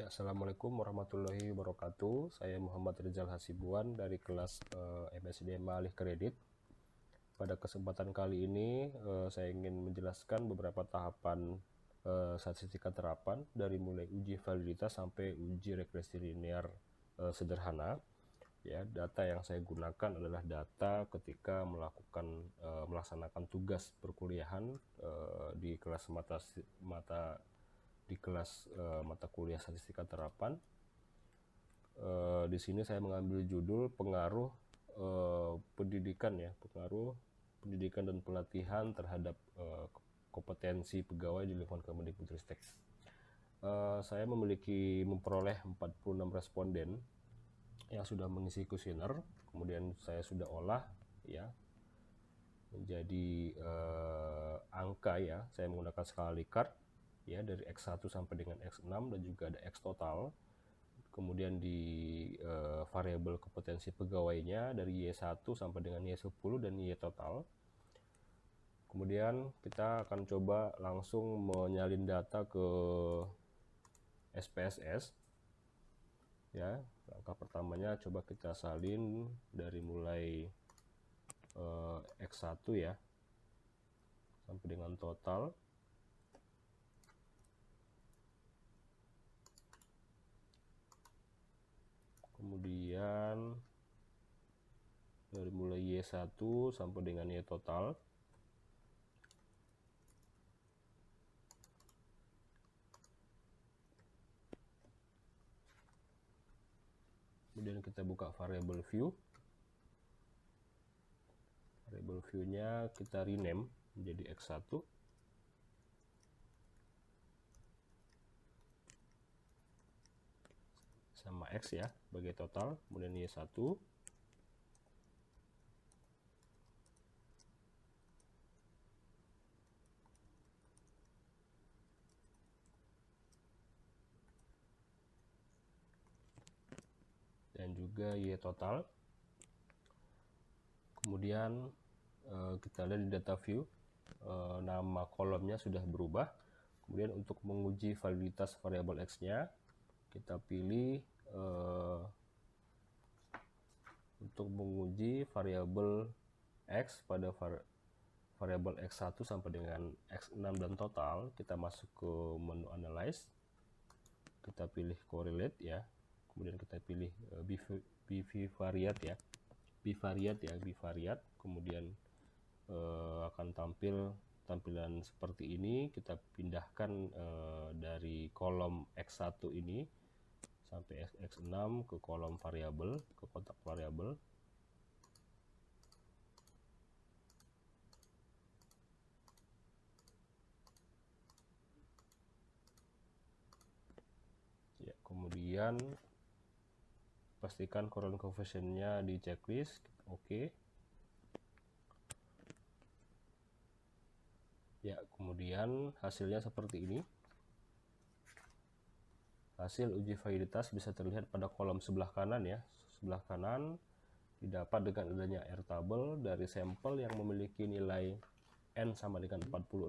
Ya, Assalamualaikum warahmatullahi wabarakatuh. Saya Muhammad Rizal Hasibuan dari kelas MSDMA Alih Kredit. Pada kesempatan kali ini saya ingin menjelaskan beberapa tahapan statistika terapan dari mulai uji validitas sampai uji regresi linear sederhana. Ya, data yang saya gunakan adalah data ketika melaksanakan tugas perkuliahan di kelas mata kuliah statistika terapan. Di sini saya mengambil judul pengaruh pendidikan dan pelatihan terhadap kompetensi pegawai di lingkungan Kemendikbudristek. Saya memperoleh 46 responden yang sudah mengisi kuesioner, kemudian saya sudah olah ya menjadi angka ya. Saya menggunakan skala Likert ya dari X1 sampai dengan X6 dan juga ada X total. Kemudian di variabel kompetensi pegawainya dari Y1 sampai dengan Y10 dan Y total. Kemudian kita akan coba langsung menyalin data ke SPSS. Ya, langkah pertamanya coba kita salin dari mulai X1 ya sampai dengan total. Kemudian dari mulai Y1 sampai dengan Y total. Kemudian kita buka variable view. Variable view-nya kita rename menjadi X1. Sama X ya, sebagai total. Kemudian Y1. Dan juga Y total. Kemudian kita lihat di data view, nama kolomnya sudah berubah. Kemudian untuk menguji validitas variabel X-nya, kita pilih untuk menguji variabel X pada variabel X1 sampai dengan X6 dan total. Kita masuk ke menu Analyze, kita pilih Correlate ya, kemudian kita pilih bivariate ya, bivariate, kemudian akan tampilan seperti ini. Kita pindahkan dari kolom X1 ini sampai X6 ke kolom variabel, ke kotak variabel. Ya, kemudian pastikan current coefficient-nya di checklist. Oke. Ya, kemudian hasilnya seperti ini. Hasil uji validitas bisa terlihat pada kolom sebelah kanan ya. Sebelah kanan didapat dengan adanya airtable dari sampel yang memiliki nilai N sama dengan 46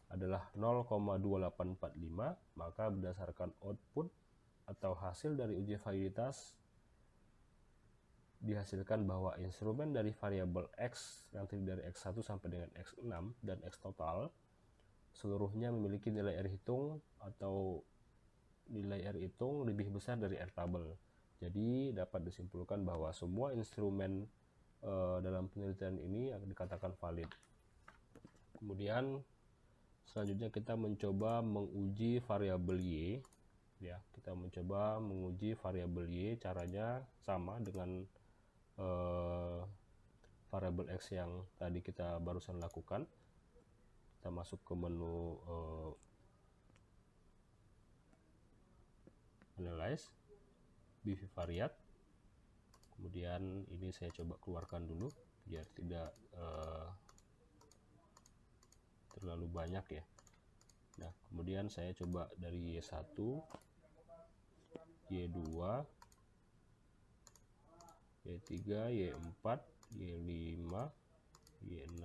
adalah 0,2845, maka berdasarkan output atau hasil dari uji validitas dihasilkan bahwa instrumen dari variabel X yang terdiri dari X1 sampai dengan X6 dan X total seluruhnya memiliki nilai R hitung atau nilai R hitung lebih besar dari R tabel. Jadi dapat disimpulkan bahwa semua instrumen dalam penelitian ini akan dikatakan valid. Kemudian selanjutnya kita mencoba menguji variabel Y ya. Kita mencoba menguji variabel Y, caranya sama dengan variabel X yang tadi kita barusan lakukan. Kita masuk ke menu Analyze, bivariate. Kemudian ini saya coba keluarkan dulu biar tidak terlalu banyak ya. Nah, kemudian saya coba dari Y1, Y2, Y3, Y4, Y5, Y6,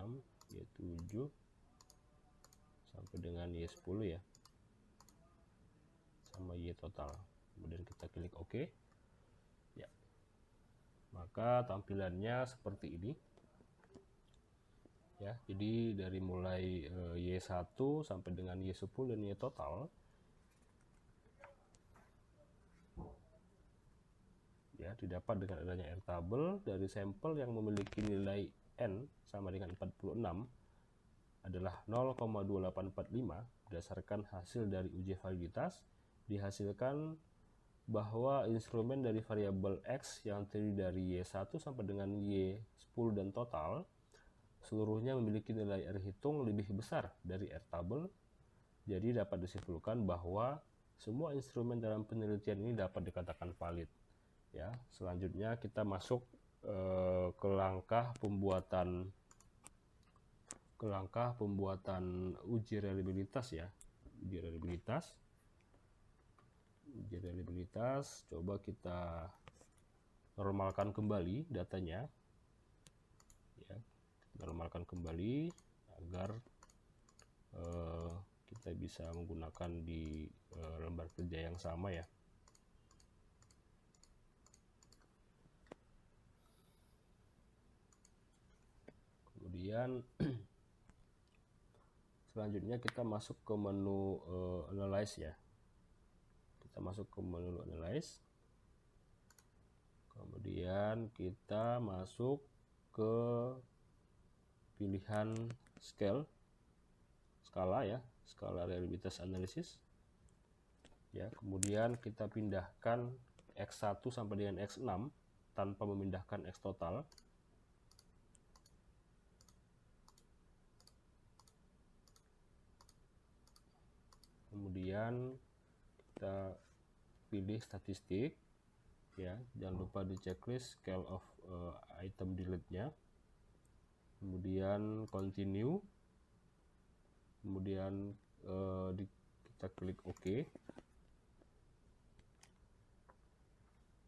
Y7 sampai dengan Y10 ya, sama Y total. Kemudian kita klik OK. Ya. Maka tampilannya seperti ini. Ya, jadi dari mulai Y1 sampai dengan Y10 dan Y total. Ya, didapat dengan adanya Airtable dari sampel yang memiliki nilai N sama dengan 46 adalah 0,2845 berdasarkan hasil dari uji validitas dihasilkan bahwa instrumen dari variabel X yang terdiri dari Y1 sampai dengan Y10 dan total seluruhnya memiliki nilai R hitung lebih besar dari Airtable. Jadi dapat disimpulkan bahwa semua instrumen dalam penelitian ini dapat dikatakan valid. Ya, selanjutnya kita masuk ke langkah pembuatan uji reliabilitas ya. Uji reliabilitas, coba kita normalkan kembali datanya. Ya, normalkan kembali agar kita bisa menggunakan di lembar kerja yang sama ya. Kemudian selanjutnya kita masuk ke menu analyze ya. Kita masuk ke menu analyze. Kemudian kita masuk ke pilihan skala ya, skala reliabilitas analisis. Ya, kemudian kita pindahkan X1 sampai dengan X6 tanpa memindahkan X total. Kemudian kita pilih statistik ya, jangan lupa di checklist scale of item delete-nya. Kemudian continue. Kemudian kita klik OK.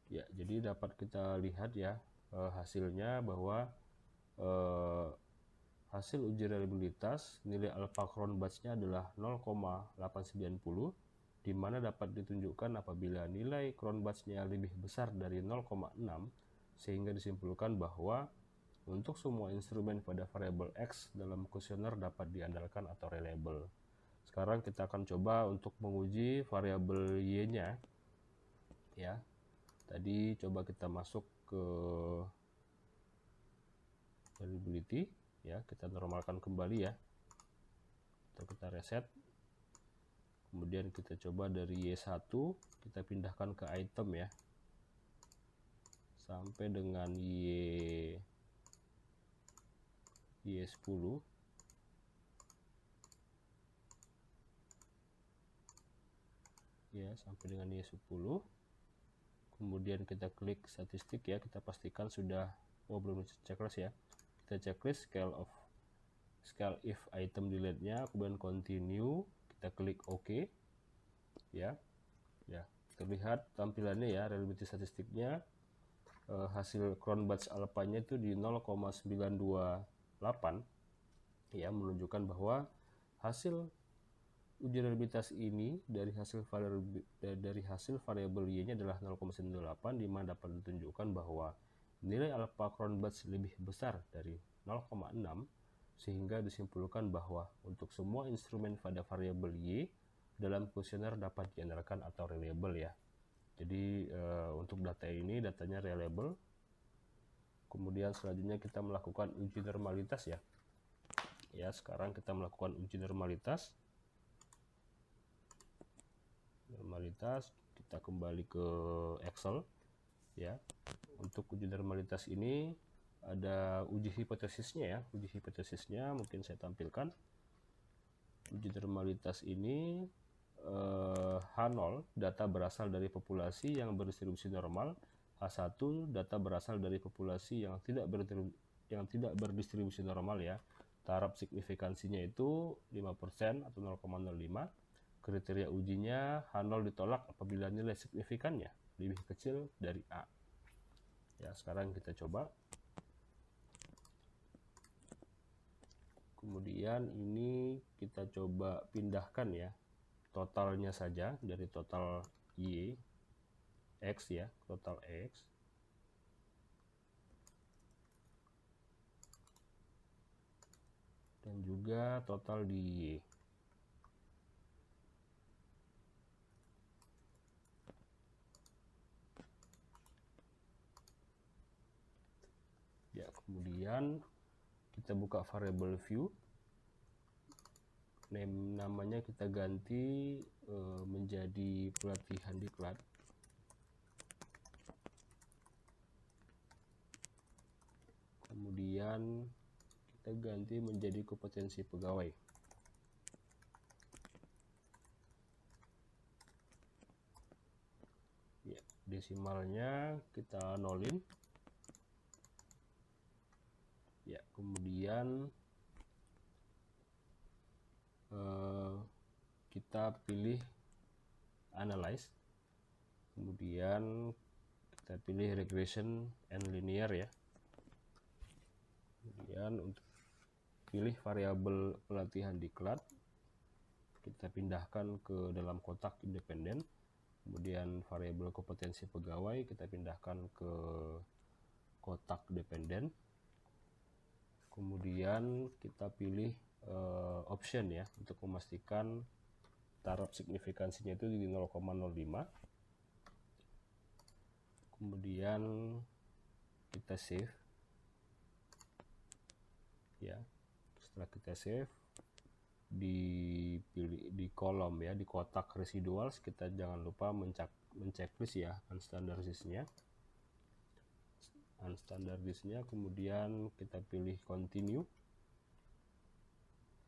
Ya, jadi dapat kita lihat ya hasilnya bahwa hasil uji reliabilitas nilai alpha Cron batch-nya adalah 0,890, di mana dapat ditunjukkan apabila nilai Cron batch-nya lebih besar dari 0,6, sehingga disimpulkan bahwa untuk semua instrumen pada variabel X dalam kuesioner dapat diandalkan atau reliable. Sekarang kita akan coba untuk menguji variabel Y-nya. Ya, tadi coba kita masuk ke reliability. Ya, kita normalkan kembali ya, atau kita reset. Kemudian kita coba dari Y1 kita pindahkan ke item ya, sampai dengan Y10. Ya, sampai dengan Y10. Kemudian kita klik statistik ya, kita pastikan sudah, belum checklist ya. Kita checklist scale if item delete-nya, kemudian continue, kita klik OK. Ya, terlihat tampilannya ya, reliability statistiknya hasil Cron batch alpha-nya itu di 0,928 ya, menunjukkan bahwa hasil uji reliabilitas ini dari hasil variabel Y-nya adalah 0,98, di mana dapat ditunjukkan bahwa nilai alpha Cron batch lebih besar dari 0,6, sehingga disimpulkan bahwa untuk semua instrumen pada variabel Y dalam kuesioner dapat diandalkan atau reliable ya. Jadi untuk data ini datanya reliable. Kemudian selanjutnya kita melakukan uji normalitas ya. Ya, sekarang kita melakukan uji normalitas. Kita kembali ke Excel ya. Untuk uji normalitas ini ada uji hipotesisnya ya. Uji hipotesisnya mungkin saya tampilkan. Uji normalitas ini H0 data berasal dari populasi yang berdistribusi normal, H1 data berasal dari populasi yang tidak berdistribusi normal ya. Taraf signifikansinya itu 5% atau 0,05. Kriteria ujinya H0 ditolak apabila nilai signifikannya lebih kecil dari A. Ya, sekarang kita coba. Kemudian ini kita coba pindahkan ya totalnya saja, dari total Y, X ya, total X. Dan juga total di Y. Ya, kemudian kita buka variable view. Namanya kita ganti menjadi pelatihan diklat. Kemudian kita ganti menjadi kompetensi pegawai. Ya, desimalnya kita nolin. Ya, kemudian kita pilih analyze, kemudian kita pilih regression and linear ya. Kemudian untuk pilih variabel pelatihan diklat, kita pindahkan ke dalam kotak independen. Kemudian variabel kompetensi pegawai kita pindahkan ke kotak dependen. Kemudian kita pilih option ya untuk memastikan taraf signifikansinya itu di 0,05. Kemudian kita save ya. Setelah kita save, di kolom ya, di kotak residuals kita jangan lupa menceklis ya unstandardizednya, kemudian kita pilih continue,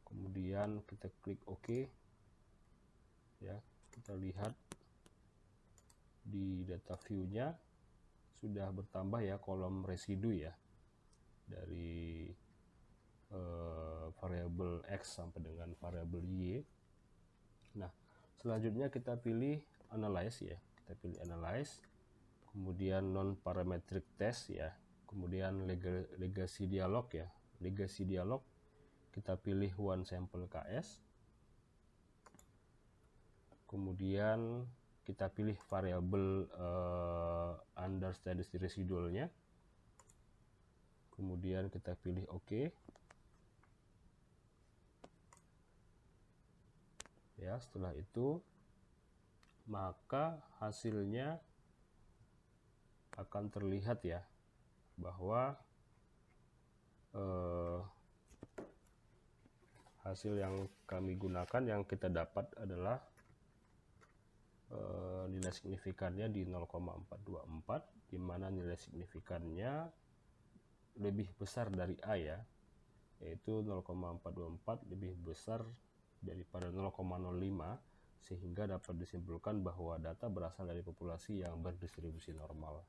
kemudian kita klik OK ya. Kita lihat di data view-nya sudah bertambah ya kolom residu ya, dari variabel X sampai dengan variabel Y. Nah, selanjutnya kita pilih analyze ya, kita pilih analyze, kemudian non parametric test ya, kemudian legacy dialog ya. Legacy dialog kita pilih one sample KS, kemudian kita pilih variabel under statistic residualnya, kemudian kita pilih OK ya. Setelah itu maka hasilnya akan terlihat ya, bahwa hasil yang kami gunakan, yang kita dapat adalah nilai signifikannya di 0,424, di mana nilai signifikannya lebih besar dari A ya, yaitu 0,424 lebih besar daripada 0,05, sehingga dapat disimpulkan bahwa data berasal dari populasi yang berdistribusi normal.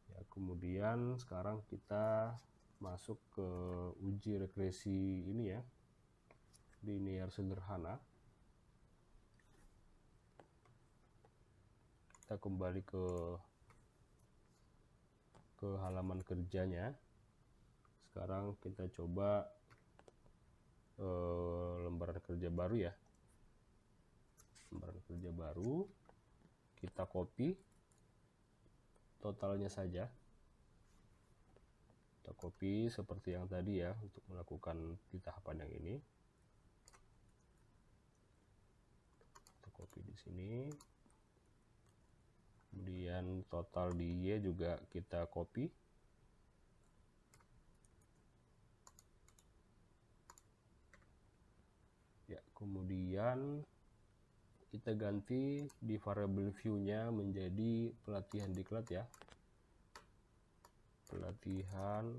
Ya, kemudian sekarang kita masuk ke uji regresi ini ya, linear sederhana. Kita kembali ke halaman kerjanya. Sekarang kita coba lembaran kerja baru ya. Lembaran kerja baru, kita copy totalnya saja. Kita copy seperti yang tadi ya, untuk melakukan di tahapan yang ini. Kita copy di sini. Kemudian total di Y juga kita copy. Ya, kemudian kita ganti di variable view-nya menjadi pelatihan diklat ya. Pelatihan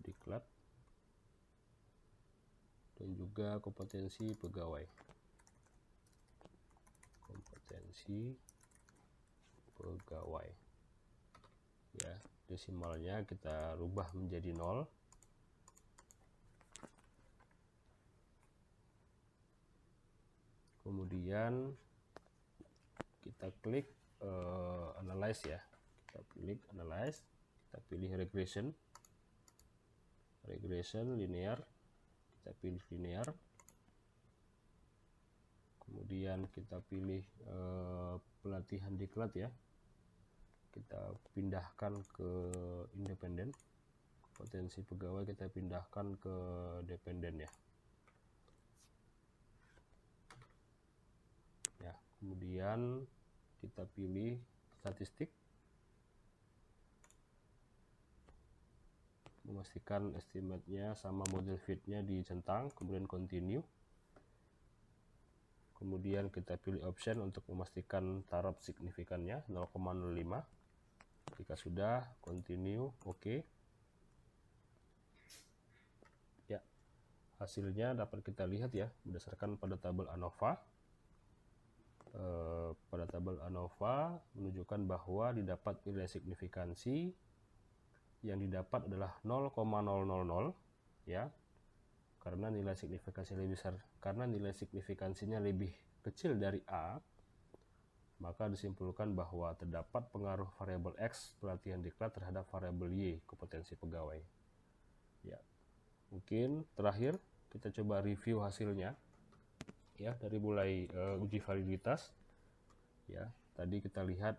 diklat dan juga kompetensi pegawai. Kompetensi pegawai. Ya, desimalnya kita rubah menjadi 0. Kemudian kita klik analyze ya. Kita klik analyze, kita pilih regression linear. kita pilih linear, kemudian kita pilih pelatihan diklat ya, kita pindahkan ke independen, potensi pegawai kita pindahkan ke dependen ya. Kemudian kita pilih statistik, memastikan estimate-nya sama model fit-nya dicentang, kemudian continue. Kemudian kita pilih option untuk memastikan taraf signifikannya 0,05. Jika sudah, continue, oke. Ya, hasilnya dapat kita lihat ya, berdasarkan pada tabel ANOVA. Pada tabel ANOVA menunjukkan bahwa didapat nilai signifikansi yang didapat adalah 0,000 ya, karena nilai signifikansi lebih besar, karena nilai signifikansinya lebih kecil dari A, maka disimpulkan bahwa terdapat pengaruh variabel X pelatihan diklat terhadap variabel Y kompetensi pegawai. Ya, mungkin terakhir kita coba review hasilnya ya, dari mulai uji validitas ya. Tadi kita lihat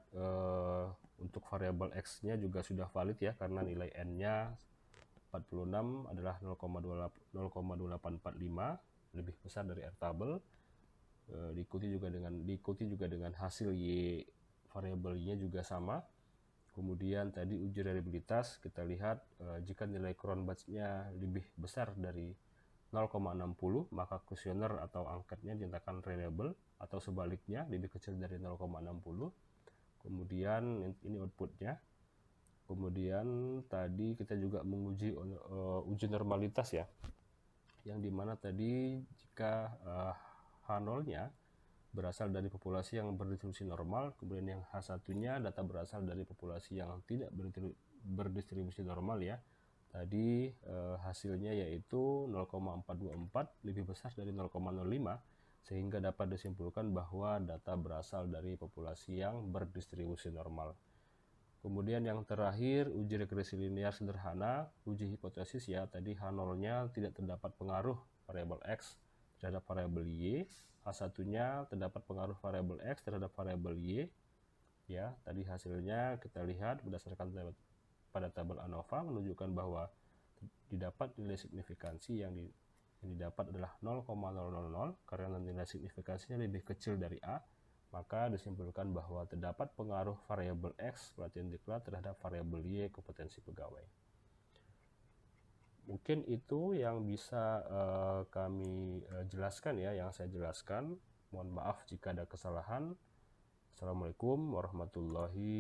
untuk variabel X-nya juga sudah valid ya, karena nilai N-nya 46 adalah 0,2845, lebih besar dari R tabel. Diikuti juga dengan hasil Y, variabel Y-nya juga sama. Kemudian tadi uji reliabilitas kita lihat jika nilai Cronbach's-nya lebih besar dari 0,60, maka kuesioner atau angketnya dinyatakan reliable, atau sebaliknya lebih kecil dari 0,60. Kemudian ini outputnya. Kemudian tadi kita juga menguji uji normalitas ya, yang dimana tadi jika H0-nya berasal dari populasi yang berdistribusi normal, kemudian yang H1-nya data berasal dari populasi yang tidak berdistribusi normal ya. Tadi hasilnya yaitu 0,424, lebih besar dari 0,05, sehingga dapat disimpulkan bahwa data berasal dari populasi yang berdistribusi normal. Kemudian yang terakhir, uji regresi linear sederhana, uji hipotesis ya, tadi H0-nya tidak terdapat pengaruh variabel X terhadap variabel Y, H1-nya terdapat pengaruh variabel X terhadap variabel Y ya. Tadi hasilnya kita lihat berdasarkan pada tabel ANOVA menunjukkan bahwa didapat nilai signifikansi yang didapat adalah 0,000, karena nilai signifikansinya lebih kecil dari A, maka disimpulkan bahwa terdapat pengaruh variabel X pelatihan diklat terhadap variabel Y kompetensi pegawai. Mungkin itu yang bisa kami jelaskan ya, yang saya jelaskan. Mohon maaf jika ada kesalahan. Assalamualaikum warahmatullahi